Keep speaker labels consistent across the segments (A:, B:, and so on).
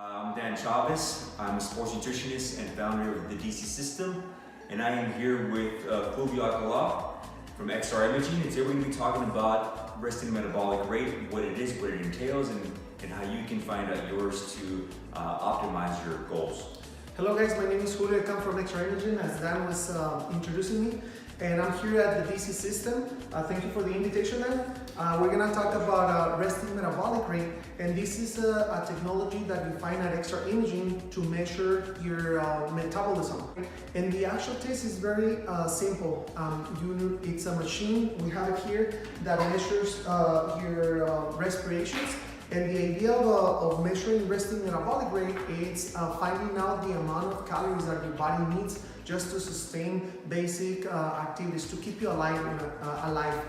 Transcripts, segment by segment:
A: I'm Dan Chavez. I'm a sports nutritionist and founder of the DC System, and I am here with Fulvio Alcala from XR Imaging. And today we're going to be talking about resting metabolic rate, what it is, what it entails, and how you can find out yours to optimize your goals.
B: Hello guys, my name is Julio. I come from XR Imaging, as Dan was introducing me, and I'm here at the DC System. Thank you for the invitation, Dan. We're going to talk about resting metabolic rate, and this is a technology that you find at XR Imaging to measure your metabolism. And the actual test is very simple. It's a machine, we have it here, that measures your respirations. And the idea of measuring resting metabolic rate is finding out the amount of calories that your body needs just to sustain basic activities, to keep you alive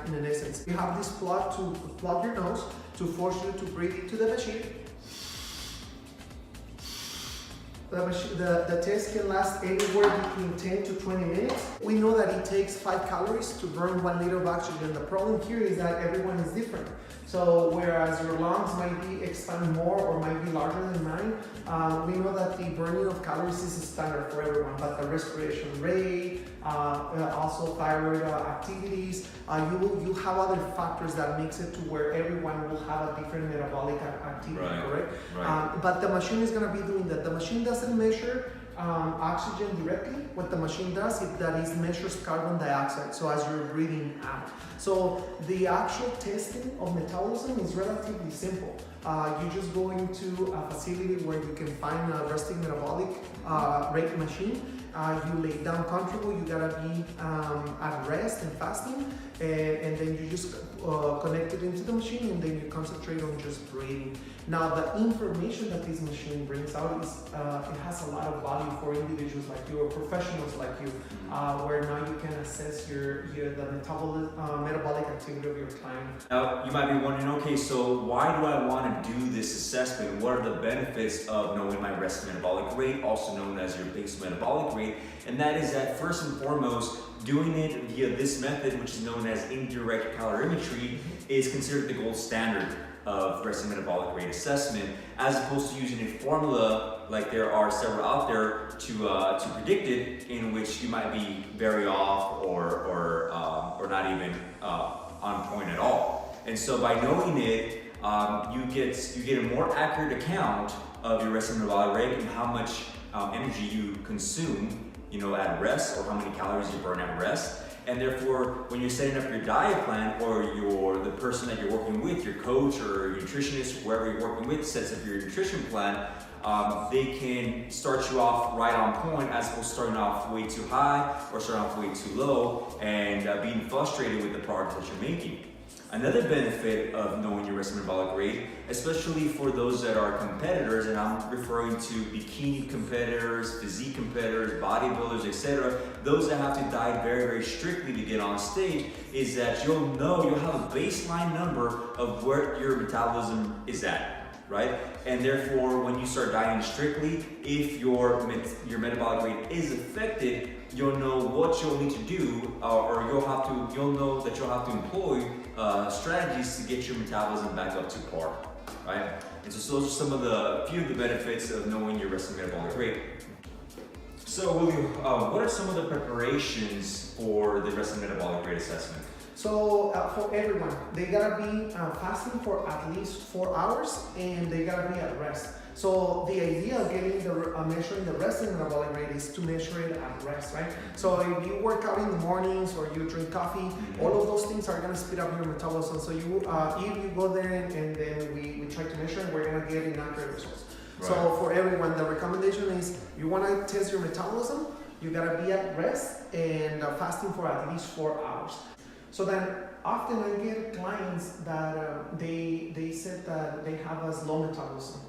B: in an essence. You have this plug to plug your nose to force you to breathe into the machine. The test can last anywhere between 10 to 20 minutes. We know that it takes 5 calories to burn 1 liter of oxygen. The problem here is that everyone is different. So whereas your lungs might be expand more or might be larger than mine, we know that the burning of calories is standard for everyone, but the respiration rate, also thyroid activities, you have other factors that makes it to where everyone will have a different metabolic activity, correct?
A: Right.
B: But the machine is going to be doing that. The machine doesn't measure oxygen directly. What the machine does is measures carbon dioxide, so as you're breathing out. So the actual testing of metabolism is relatively simple. You just go into a facility where you can find a resting metabolic rate machine. You lay down comfortable, you gotta be at rest and fasting, and then you just connect it into the machine, and then you concentrate on just breathing. Now the information that this machine brings out is it has a lot of value for individuals like you or professionals like you, where now you can assess the metabolic activity of your client.
A: Now you might be wondering, okay, so why do I want to do this assessment? What are the benefits of knowing my resting metabolic rate, also known as your base metabolic rate? And that is that first and foremost, doing it via this method, which is known as indirect calorimetry, is considered the gold standard of resting metabolic rate assessment, as opposed to using a formula like there are several out there to predict it, in which you might be very off or not even on point at all. And so by knowing it, you get a more accurate account of your resting metabolic rate and how much energy you consume, at rest, or how many calories you burn at rest. And therefore, when you're setting up your diet plan, or the person that you're working with, your coach or your nutritionist, whoever you're working with, sets up your nutrition plan, they can start you off right on point, as opposed to starting off way too high or starting off way too low and being frustrated with the progress that you're making. Another benefit of knowing your resting metabolic rate, especially for those that are competitors, and I'm referring to bikini competitors, physique competitors, bodybuilders, etc., those that have to diet very, very strictly to get on stage, is that you'll have a baseline number of where your metabolism is at, right? And therefore, when you start dieting strictly, if your metabolic rate is affected, you'll know what you'll need to do, or you'll know that you'll have to employ strategies to get your metabolism back up to par, right? And so those are a few of the benefits of knowing your resting metabolic rate. So, William, what are some of the preparations for the resting metabolic rate assessment?
B: So for everyone, they gotta be fasting for at least 4 hours, and they gotta be at rest. So the idea of measuring the resting metabolic rate is to measure it at rest, right? So if you work out in the mornings or you drink coffee, all of those things are gonna speed up your metabolism. So if you go there and then we try to measure it, we're gonna get inaccurate results. Right. So for everyone, the recommendation is you wanna test your metabolism, you gotta be at rest and fasting for at least 4 hours. So then often I get clients that they said that they have a slow metabolism.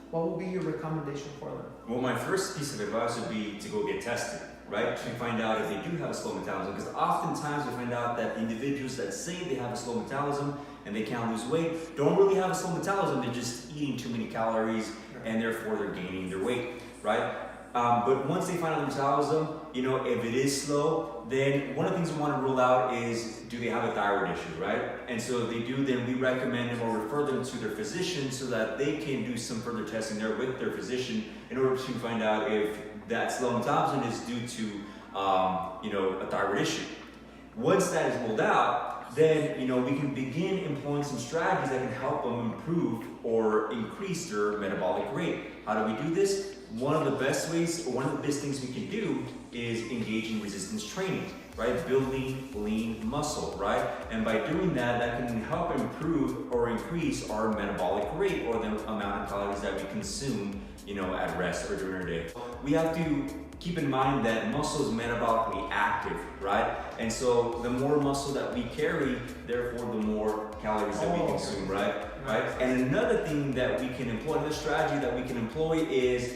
B: What would be your recommendation for them?
A: Well, my first piece of advice would be to go get tested, right? To find out if they do have a slow metabolism, because oftentimes we find out that individuals that say they have a slow metabolism and they can't lose weight don't really have a slow metabolism. They're just eating too many calories, and therefore they're gaining their weight, right? But once they find out the metabolism, if it is slow, then one of the things we want to rule out is, do they have a thyroid issue, right? And so if they do, then we recommend them or refer them to their physician so that they can do some further testing there with their physician in order to find out if that slow metabolism is due to a thyroid issue. Once that is ruled out, then we can begin employing some strategies that can help them improve or increase their metabolic rate. How do we do this? One of the best ways, or one of the best things we can do is engage in resistance training, right? Building lean muscle, right? And by doing that, that can help improve or increase our metabolic rate, or the amount of calories that we consume, at rest or during our day. We have to keep in mind that muscle is metabolically active, right? And so the more muscle that we carry, therefore the more calories that we consume, right? And another thing that we can employ, another strategy that we can employ is,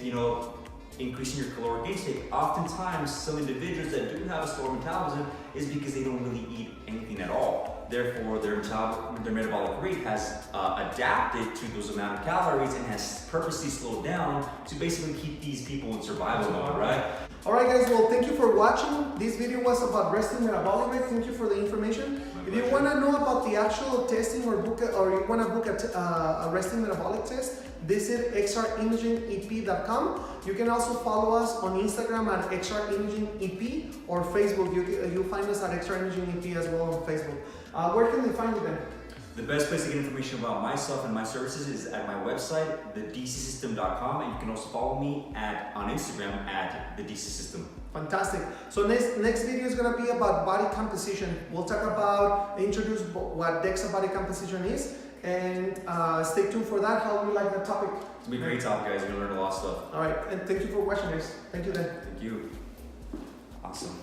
A: increasing your caloric intake. Oftentimes, some individuals that do have a slower metabolism is because they don't really eat anything at all. Therefore, their metabolic rate has adapted to those amount of calories and has purposely slowed down to basically keep these people in survival mode, right?
B: Alright guys, well thank you for watching. This video was about resting metabolic rate. Thank you for the information. If you want to know about the actual testing or you want to book a resting metabolic test, visit xrimagingep.com. You can also follow us on Instagram at xrimagingep or Facebook. You'll find us at xrimagingep as well on Facebook. Where can they find you then?
A: The best place to get information about myself and my services is at my website, thedcsystem.com, and you can also follow me on Instagram at thedcsystem.
B: Fantastic. So next video is going to be about body composition. We'll introduce what DEXA body composition is, and stay tuned for that. How do you like the topic?
A: It's going to be a great topic, guys. You're going to learn a lot of stuff.
B: All right, and thank you for watching, guys. Thank you then.
A: Thank you. Awesome.